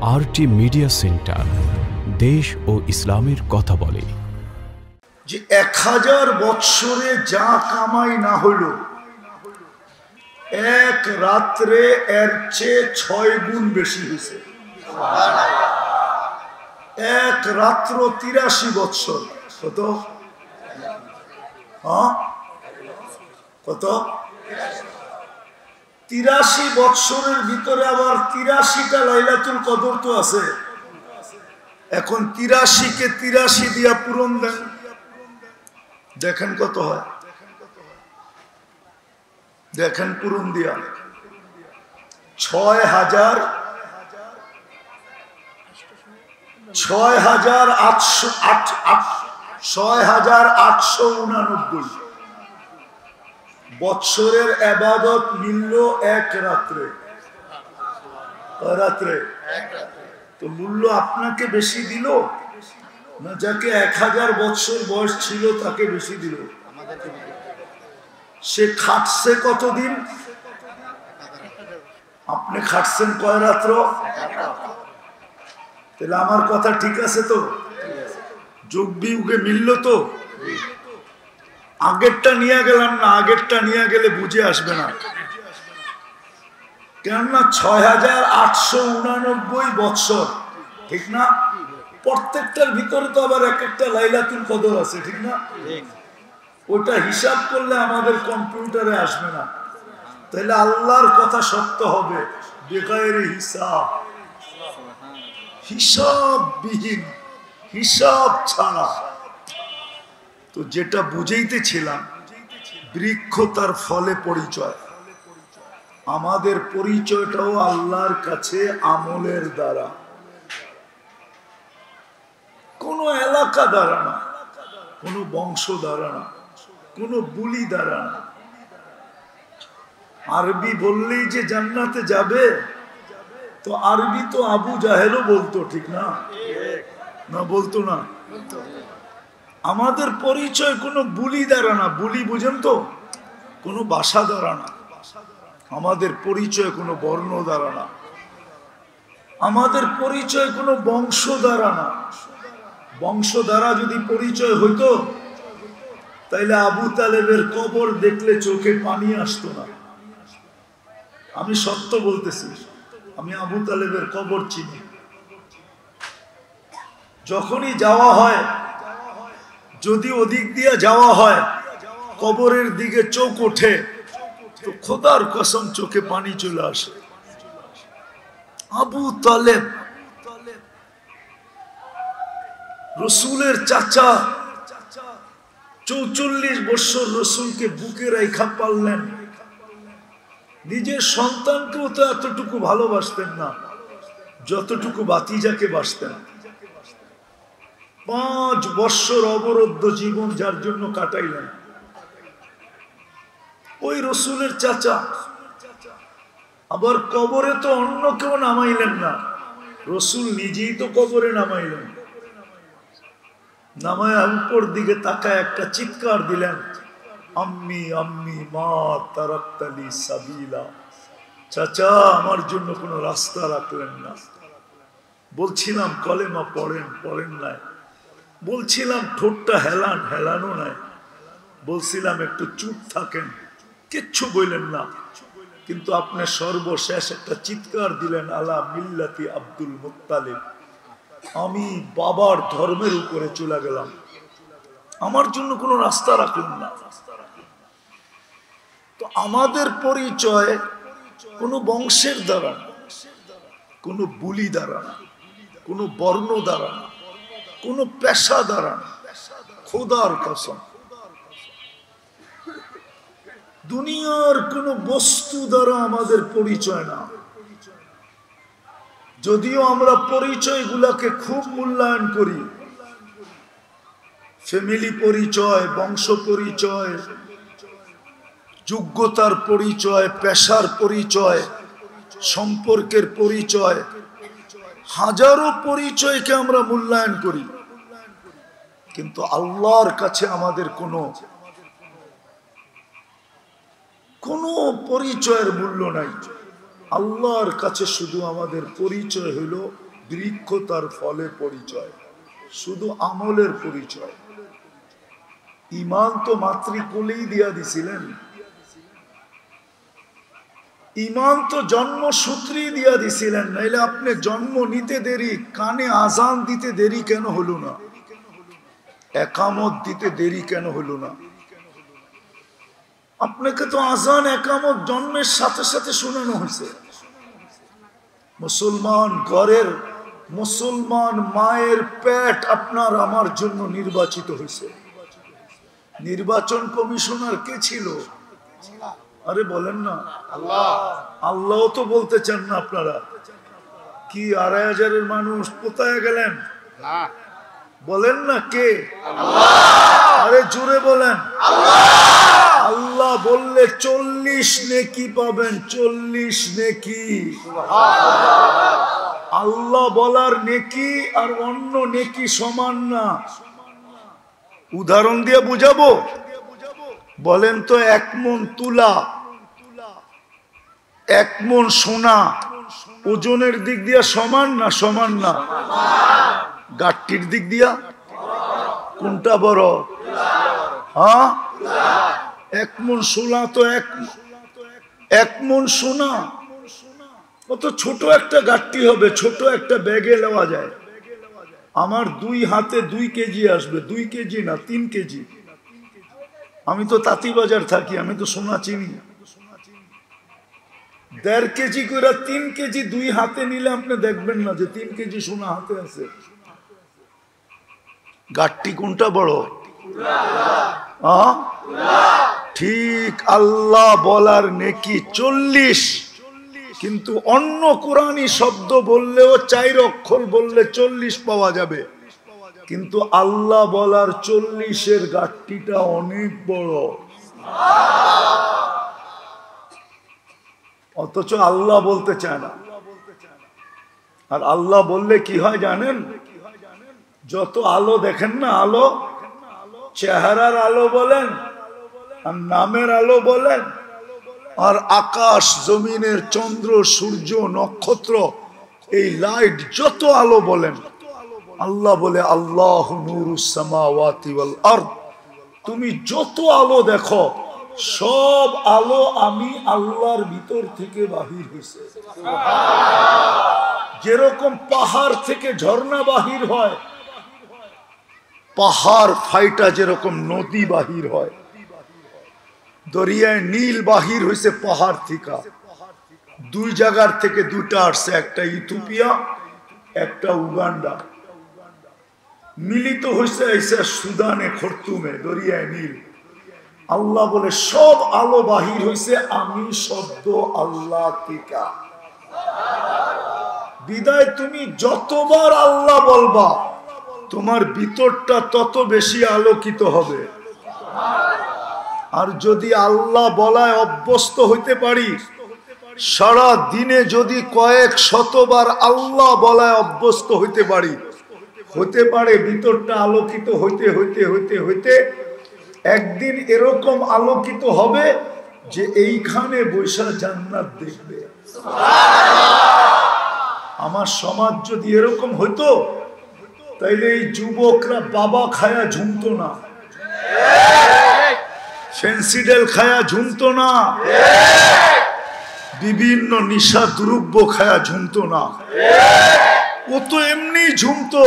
RT media centre, দেশ ও ইসলামের কথা বলে। যে 1000 বৎসরে যা কামাই না হলো, এক রাত্রে এর চেয়ে 6 গুণ বেশি হয়েছে। এক রাত্র 83 বৎসর। কত? কত? 83 বৎসরের ভিতরে আবার 83টা লাইলাতুল কদর তো আছে। এখন 83 কে 83 দিয়া পূরণ দেন, দেখেন কত হয়। দেখেন পূরণ দিয়া 6889 বৎসরের ইবাদত মিলল এক রাত্রে। রাত্রে তো মূল্য আপনাকে বেশি দিল না যাকে 1000 বৎসর বয়স ছিল তাকে বেশি দিল? সে খাটছে কতদিন? আপনি খাটছেন কয় রাত্র? তাহলে আমার কথা ঠিক আছে তো? যোগ বিয়োগে মিলল তো? আগেরটা নিয়ে গেলাম না, আগেরটা নিয়ে গেলে বুঝে আসবে না। কেননা 6889 বৎসর, ঠিক না? প্রত্যেকটার ভিতরে তো আবার এক একটা লাইলাতুল কদর আছে, ঠিক না? ওটা হিসাব করলে আমাদের কম্পিউটারে আসবে না। তাহলে আল্লাহর কথা সত্য হবে বেগাইরে হিসাব, হিসাববিহীন, হিসাব ছাড়া। তো যেটা বুঝাইতেছিলাম, বৃক্ষ তার ফলে পরিচয়। আমাদের পরিচয়টাও আল্লাহর কাছে আমলের দ্বারা, কোনো এলাকা দ্বারা না, কোনো বংশ দ্বারা না, কোনো বুলি দ্বারা না। আরবি বললেই যে জান্নাতে যাবে, তো আরবি তো আবু জাহেলও বলতো, ঠিক না? না বলতো না? আমাদের পরিচয় কোনো বুলি দ্বারা না, বুলি বুঝেন তো, কোনো ভাষা দ্বারা না। আমাদের পরিচয় কোনো বর্ণ দ্বারা না, আমাদের পরিচয় কোনো বংশ দ্বারা না। বংশ দ্বারা যদি পরিচয় হইতো তাইলে আবু তালেবের কবর দেখলে চোখে পানি আসতো না। আমি সত্য বলতেছি, আমি আবু তালেবের কবর চিনি। যখনই যাওয়া হয়, যদি ওদিক দিয়ে যাওয়া হয়, কবরের দিকে চোখ ওঠে, তো খোদার কসম চোখে পানি চলে আসে। আবু তালেব রসুলের চাচা, 44 বছর রসুলকে বুকে রাইখা পারলেন। নিজের সন্তানকেও তো এতটুকু ভালোবাসতেন না যতটুকু ভাতিজাকে বাসতেন। 5 বছর অবরুদ্ধ জীবন যার জন্য কাটাইলেন। ওই রসুলের চাচা আবার কবরে তো অন্য কেউ নামাইলেন না, রসুল নিজেই তো কবরে নামাইলেন। নামায় উপর দিকে তাকায় একটা চিৎকার দিলেন, আম্মি আম্মি মা তারাক্তালি সাবিলা। চাচা, আমার জন্য কোনো রাস্তা রাখলেন না। বলছিলাম কলেমা পড়েন, পড়েন নাই। বলছিলাম ঠোঁটটা হেলান, হেলানো নাই। বলছিলাম একটু চুপ থাকেন, কিচ্ছু বললেন না। কিন্তু আপনি সর্বশেষ একটা চিৎকার দিলেন, আলা মিল্লাতি আব্দুল মুত্তালিব। আমি বাবার ধর্মের উপরে চলে গেলাম, আমার জন্য কোনো রাস্তা রাখলেন না। তো আমাদের পরিচয় কোনো বংশের দ্বারা না, কোনো বুলি দ্বারা না, কোনো বর্ণ দ্বারা না, কোনো পেশা দ্বারা না। খোদার কসম, দুনিয়ার কোনো বস্তু দ্বারা আমাদের পরিচয় না। যদিও আমরা পরিচয়গুলোকে খুব মূল্যায়ন করি, ফ্যামিলি পরিচয়, বংশ পরিচয়, যোগ্যতার পরিচয়, পেশার পরিচয়, সম্পর্কের পরিচয়, হাজারো পরিচয়কে আমরা মূল্যায়ন করি। কিন্তু আল্লাহর কাছে আমাদের কোনো পরিচয়ের মূল্য নাই। আল্লাহর কাছে শুধু আমাদের পরিচয় হইল বৃক্ষ তার ফলে পরিচয়, শুধু আমলের পরিচয়। ইমান তো মাতৃকুলেই দিয়া দিছিলেন, ইমান তো জন্মসূত্রেই দিয়া দিছিলেন, নাইলে আপনি জন্ম নিতে দেরি, কানে আজান দিতে দেরি কেন হলো না? একামত দিতে দেরি কেন হলো না? আপনাকে তো আজান একামত জন্মের সাথে সাথে শোনানো হয়েছে। মুসলমান ঘরের মুসলমান মায়ের পেট আপনার আমার জন্য নির্বাচিত হয়েছে। নির্বাচন কমিশনার কে ছিল? আরে বলেন না, আল্লাহ তো বলতে চান না আপনারা? কি ২,৫০০-এর মানুষ কোথায় গেলেন? বলেন না কে? আরে জোরে বলেন। আল্লাহ বললে ৪০ নেকি পাবেন, ৪০ নেকি। আল্লাহ বলার নেকি আর অন্য নেকি সমান না। উদাহরণ দিয়ে বুঝাবো? বলেন তো, ১ মণ তুলা, ১ মণ সোনা ওজনের দিক দিয়া সমান না? সমান না। গাঠটির দিক দিয়া কোনটা বড়? হ্যাঁ, ১ মণ সোনা তো ১ মণ সোনা কত ছোট একটা গাঠটি হবে, ছোট একটা ব্যাগে নেওয়া যায়। আমার ২ হাতে ২ কেজি আসবে, ২ কেজি না ৩ কেজি। আমি তো তাঁতিবাজার থাকি, আমি তো সোনা চিনি। ১.৫ কেজি করে ৩ কেজি ২ হাতে নিলে আপনি দেখবেন না যে ৩ কেজি সোনা হাতে আছে। গাঠটি কোনটা বড়? ঠিক আল্লাহ বলার নেকি ৪০, কিন্তু অন্য কোরআনী শব্দ বললেও ৪ অক্ষর বললে ৪০ পাওয়া যাবে, কিন্তু আল্লাহ বলার ৪০-এর গাঠটিটা অনেক বড়। অথচ আল্লাহ বলতে চায় না। আর আল্লাহ বললে কি হয় জানেন? যত আলো দেখেন না, আলো, চেহারার আলো বলেন আর নামের আলো বলেন, আর আকাশ জমিনের চন্দ্র সূর্য নক্ষত্র এই লাইট যত আলো বলেন, আল্লাহ বলে আল্লাহু নূরুস সামাওয়াতি ওয়াল আরদ। তুমি যত আলো দেখো সব আলো আমি আল্লাহর ভিতর থেকে বাহির হয়েছে। যেরকম পাহাড় থেকে ঝর্ণা বাহির হয়, পাহাড় ফাইটা যেরকম নদী বাহির হয়, দরিয়ায় নীল বাহির হয়েছে পাহাড় থেকে। ২ জায়গার থেকে ২টা আসছে, একটা ইথিওপিয়া একটা উগান্ডা, মিলিত হয়েছে এসে সুদানে খর্তুমে দরিয়ায় নীল। আল্লাহ বলে সব আলো বাহির হয়েছে আমি শব্দ আল্লাহ থেকে। বিদায় তুমি যতবার আল্লাহ বলবা তোমার ভিতরটা তত বেশি আলোকিত হবে। আর যদি আল্লাহ বলায় অভ্যস্ত হইতে পারি, সারা দিনে যদি কয়েক শতবার আল্লাহ বলায় অভ্যস্ত হইতে পারি, হতে পারে ভিতরটা আলোকিত হইতে হইতে হইতে হইতে একদিন এরকম আলোকিত হবে যে এইখানে বৈশা জান্নাত দেখবে। আমার সমাজ যদি এরকম হইতো তাইলে এই যুবকরা বাবা খায়া ঝুমতো না, ফেন্সিডেল খায়া ঝুমতো না, বিভিন্ন নিশা দ্রব্য খায়া ঝুমতো না। ও তো এমনি ঝুমতো।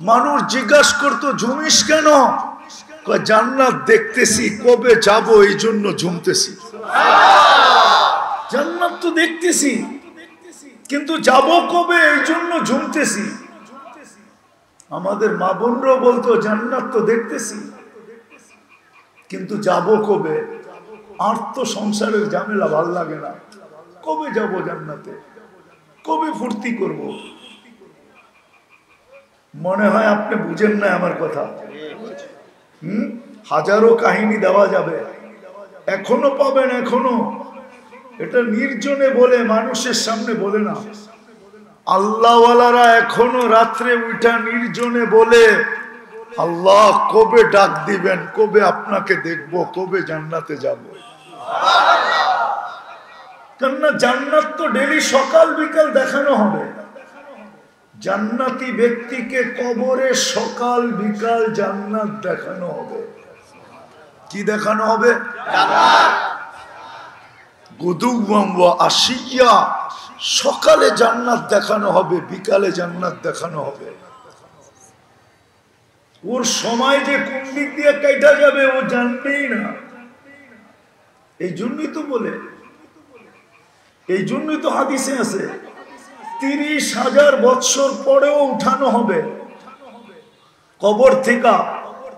মানুষ জিজ্ঞাসা করতো ঝুমিস কেন? জান্নাত দেখতেছি, কবে যাব এই জন্য ঝুমতেছি। জান্নাত তো দেখতেছি কিন্তু যাব কবে এই জন্য ঝুমতেছি। আমাদের মা বোনরাও বলতো জান্নাত তো দেখতেছি কিন্তু যাব কবে? আর তো সংসারের ঝামেলা ভাল লাগে না, কবে যাব জান্নাতে, কবে ফুর্তি করব? মনে হয় আপনি বুঝেন না আমার কথা। হাজারো কাহিনী দেওয়া যাবে, এখনো পাবেন, এখনো। এটা নির্জনে বলে, মানুষের সামনে বলে না। আল্লাহওয়ালারা এখনো রাত্রে উঠা নির্জনে বলে আল্লাহ কবে ডাক দিবেন, কবে আপনাকে দেখব, কবে জান্নাতে যাব। কেননা জান্নাত তো ডেলি সকাল বিকাল দেখানো হবে। জান্নাতি ব্যক্তিকে কবরে সকাল বিকাল জান্নাত দেখানো হবে। কি দেখানো হবে? গুদুওয়াম ওয়া আশিয়া, সকালে জান্নাত দেখানো হবে, বিকালে জান্নাত দেখানো হবে। ওর সময় যে কোন দিক দিয়ে কেটে যাবে ও জানবেই না। এই জন্যই তো বলে, এই জন্যই তো হাদিসে আছে 30,000 বৎসর পরেও উঠানো হবে কবর থেকে।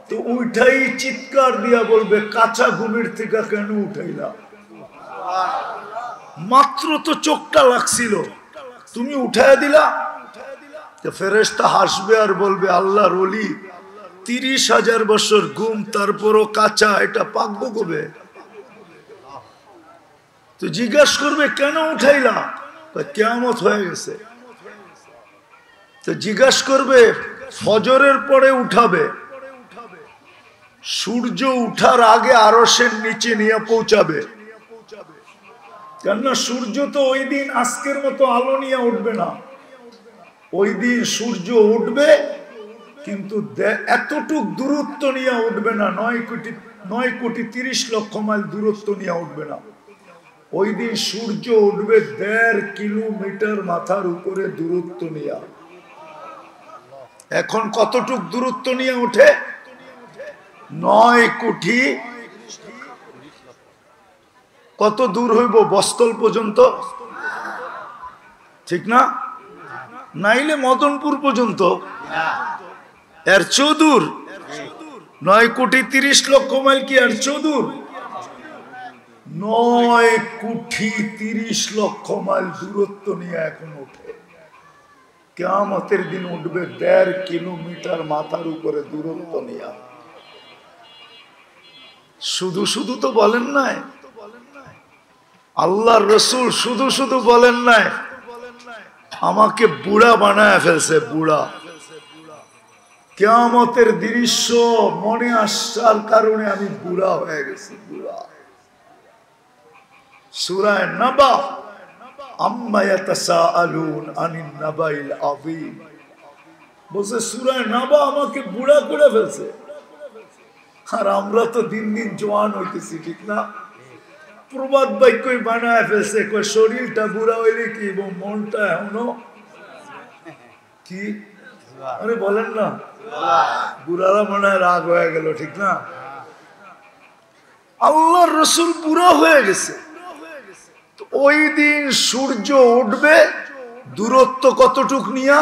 তো উঠাই চিৎকার দিয়া বলবে, কাঁচা ঘুমের থেকে কেন উঠাইলা? মাত্র তো চোখটা লাগছিল, তুমি উঠাইয়া দিলা। ফেরেশতা হাসবে আর বলবে, আল্লাহর ওলি 30,000 বছর ঘুম, তারপরও কাঁচা, এটা পাকবো কবে? তো জিজ্ঞাসা করবে, কেন উঠাইলা? কিয়ামত হয়ে গেছে। তো জিজ্ঞাসা করবে, ফজরের পরে উঠাবে, সূর্য উঠার আগে আরশের নিচে নিয়ে পৌঁছাবে। কেননা সূর্য তো ওই দিন আজকের মতো আলো নিয়ে উঠবে না। ওই দিন সূর্য উঠবে, কিন্তু এতটুক দূরত্ব নিয়ে উঠবে না, 9,30,00,000 মাইল দূরত্ব নিয়ে উঠবে না। ওই দিন সূর্য উঠবে 1.5 কিলোমিটার মাথার উপরে দূরত্ব নিয়ে। এখন কতটুক দূরত্ব নিয়ে ওঠে? 9 কোটি। কত দূর হইব? বস্তল পর্যন্ত, ঠিক না? নাইলে মদনপুর পর্যন্ত, এর চেয়েও দূর। 9,30,00,000 মাইল কি এর চেয়েও দূর? 9,30,00,000 মাইল দূরত্ব নিয়ে এখন ওঠে। কিয়ামতের দিন উঠবে 1.5 কিলোমিটার মাথার উপরে দূরত্ব নিয়ে। শুধু শুধু তো বলেন নাই, আল্লাহর রসুল শুধু শুধু বলেন নাই, আমাকে বুড়া বানায় ফেলছে, বুড়া। কিয়ামতের দৃশ্য মনে আসার কারণে আমি বুড়া হয়ে গেছি, বুড়া। সূরা নাবা, আম্মা ইয়াতাসাআলুন আনিন নাবাইল আযীম, বলছে সূরা নাবা আমাকে বুড়া করে ফেলছে। আর আমরা তো দিন দিন জওয়ান হইতেছি, ঠিক না? প্রবাদ বাক্যই বানায় ফেলছে, কই শরীরটা বুড়া হইলে কি এবং মনটা এখনো কি? আরে বলেন না, বুড়ারা মনে হয় রাগ হয়ে গেল, ঠিক না? আল্লাহর রাসূল বুড়া হয়ে গেছে। ওই দিন সূর্য উঠবে, দূরত্ব কতটুক নিয়া?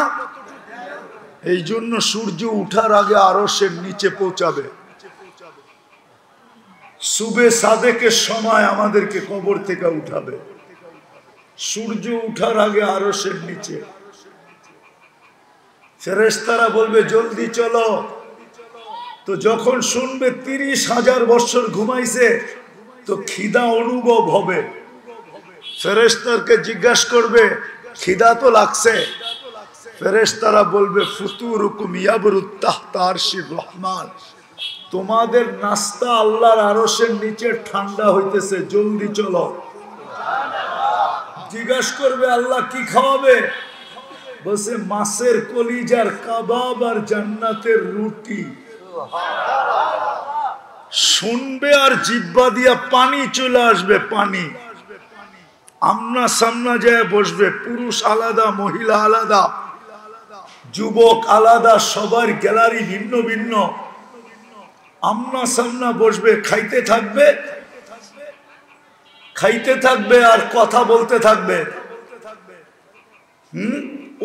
এই জন্য সূর্য উঠার আগে আরশের নিচে পৌঁছাবে। সুবে সাদেকের সময় আমাদেরকে কবর থেকে উঠাবে, সূর্য উঠার আগে আরশের নিচে। ফেরেশতারা বলবে, জলদি চলো। তো যখন শুনবে 30,000 বছর ঘুমাইছে, তো খিদা অনুভব হবে। ফেরেশতাকে জিজ্ঞাসা করবে, খিদা তো লাগছে? ফেরেশতারা বলবে, ফুতুরুকুম ইয়াবরুত তাহতা আরশির রহমান, তোমাদের নাস্তা আল্লাহর আরশের নিচে ঠান্ডা হইতেছে, জলদি চলো। জিজ্ঞাসা করবে, আল্লাহ কি খাওয়াবে? বলছে, মাছের কলিজার কাবাব আর জান্নাতের রুটি। শুনবে আর জিহ্বা দিয়া পানি চলে আসবে, পানি। আমনা সামনা যায় বসবে, পুরুষ আলাদা, মহিলা আলাদা, যুবক আলাদা, সবার গ্যালারি ভিন্ন ভিন্ন। আমনা সামনা বসবে, খাইতে থাকবে, খাইতে থাকবে আর কথা বলতে থাকবে।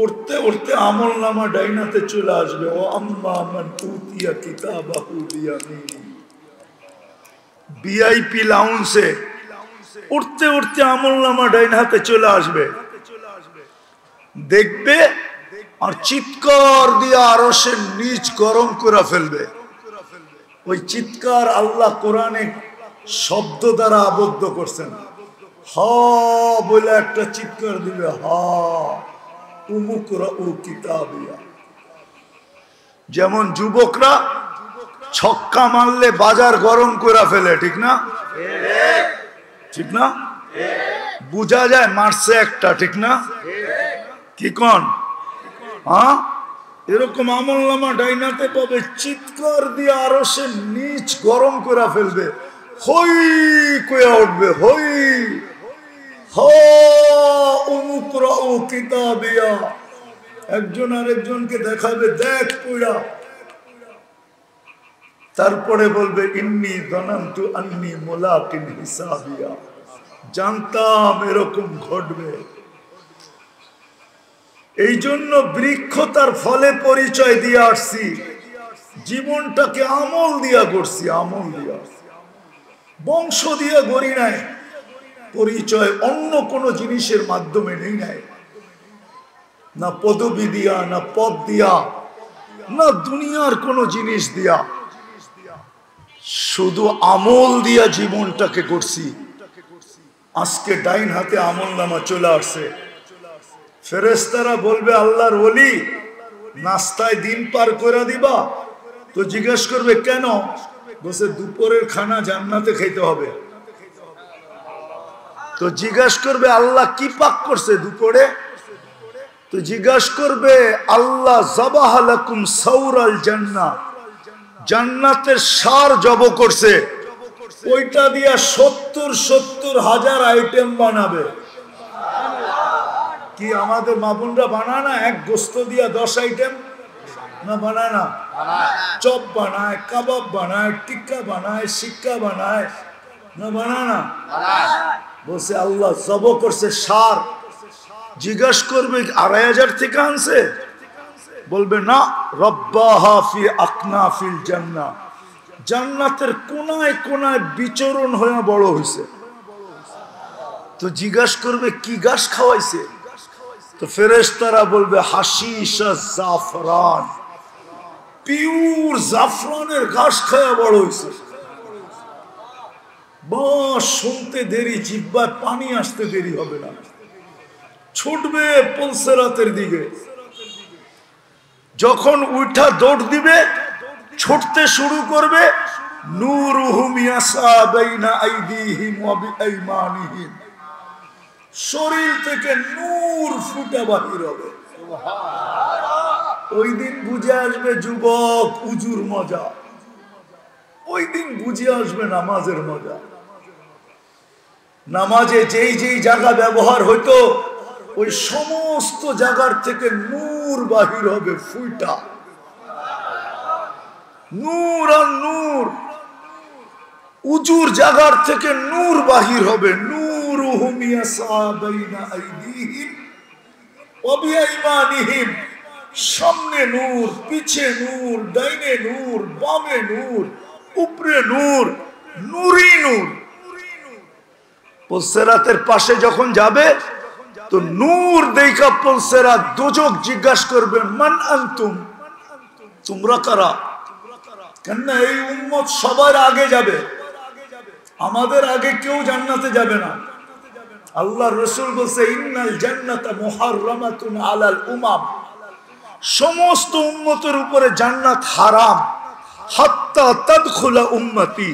উঠতে উঠতে আমল নামা ডাইনাতে চলে আসবে, ও আম্মা মান উতিয়া কিতাবাহু বিয়ামিনি। ভিআইপি লাউঞ্জে উঠতে উঠতে আমল নামা ডাইন হাতে চলে আসবে, দেখবে আর চিৎকার দিয়ে আরশের নিচ গরম করে ফেলবে। ওই চিৎকার আল্লাহ কোরআনে শব্দ দ্বারা আবদ্ধ করছেন। হা বলে একটা চিৎকার দিবে, হা উমুকরা উ কিতাবিয়া। যেমন যুবকরা ছক্কা মারলে বাজার গরম করে ফেলে, ঠিক না? ঠিক না? বোঝা যায় মারছে একটা, ঠিক না? কি কোন হ্যাঁ, এরকম আমলনামা ডাইনাতে পাবে, চিৎকার দিয়ে আরো সে নিচ গরম করে ফেলবে, হই কইয়া উঠবে, হই হমুকরাউ কিতাবিয়া, একজন আরেকজনকে দেখাবে, দেখ পড়া। তারপরে বলবে ইন্নী যানানতু আন্নী মুলাকিন হিসাবিয়া, জানতাম এরকম ঘটবে। এই জন্য বৃক্ষ তার ফলে পরিচয় দিয়ে আসছি, জীবনটাকে আমল দিয়া করছি, আমল দিয়া, বংশ দিয়া গড়ি নাই, পরিচয় অন্য কোনো জিনিসের মাধ্যমে নেই নাই, না পদবি দিয়া, না পদ দিয়া, না দুনিয়ার কোনো জিনিস দিয়া, শুধু আমল দিয়া জীবনটাকে করছি। আজকে ডাইন হাতে আমল নামা চলে আসছে, ফেরেশতারা বলবে আল্লাহর ওলি নাস্তায় দিন পার করে দিবা, তো জিজ্ঞেস করবে কেন? বসে দুপুরের খানা জান্নাতে খাইতে হবে। তো জিজ্ঞেস করবে আল্লাহ কি পাক করছে দুপুরে? তো জিজ্ঞেস করবে আল্লাহ যাবাহ লাকুম সাউরাল জান্নাহ, জান্নাতের সার জব করছে, ওইটা দিয়া 70,000 আইটেম বানাবে। কি আমাদের মা বোনরা বানায় না? এক গোস্ত দিয়া 10 আইটেম না বানায় না? চপ বানায়, কাবাব বানায়, টিক্কা বানায়, শিক্কা বানায়, না বানায় না? বলছে আল্লাহ জব করছে সার। জিজ্ঞাস করবে 2,500 থেকে আনছে? বলবে না, রব্বাহা ফি আকনাফিল জান্নাহ, জান্নাতের কোনায় কোনায় বিচরণ হয়ে বড় হয়েছে। তো জিজ্ঞাস করবে কি ঘাস খাওয়াইছে? তো ফেরেশতারা বলবে হাশিশ জাফরান, পিওর জাফরানের ঘাস খাওয়া বড় হয়েছে। বাস শুনতে দেরি, জিহ্বায় পানি আসতে দেরি হবে না, ছুটবে পুলসিরাতের দিকে। যখন উঠা দৌড় দিবে, ছুটতে শুরু করবে, নূরুহুম ইয়াসা বাইনা আইদিহিম ওয়া বিআইমানিহিম, শরীর থেকে নূর ফুটা বাহির হবে। ওই দিন বুঝে আসবে যুবক উজুর মজা, ওই দিন বুঝে আসবে নামাজের মজা। নামাজে যেই যেই জায়গা ব্যবহার হইতো, ওই সমস্ত জায়গার থেকে নূর বাহির হবে, ফুটা নূর আর নূর। উজুর জায়গার থেকে নূর বাহির হবে, নূরুহুম ইয়াসা বাইনা আইদিহিম ওয়া বিআইমানিহিম, সামনে নূর, পিছে নূর, ডাইনে নূর, বামে নূর, উপরে নূর, নূরই নূর। পুলসিরাতের পাশে যখন যাবে তো নূর দেখা পুলসিরাত দোজখ জিজ্ঞাসা করবে মান আনতুম, তোমরা কারা? কেন এই উম্মত সবার আগে যাবে, আমাদের আগে কেউ জান্নাতে যাবে না। আল্লাহ রাসূল বলছে ইন্নাল জান্নাতা মুহাররামাতুন আলাল উমাম, সমস্ত উম্মতের উপরে জান্নাত হারাম, হাত্তা তাদখুলা উম্মতি,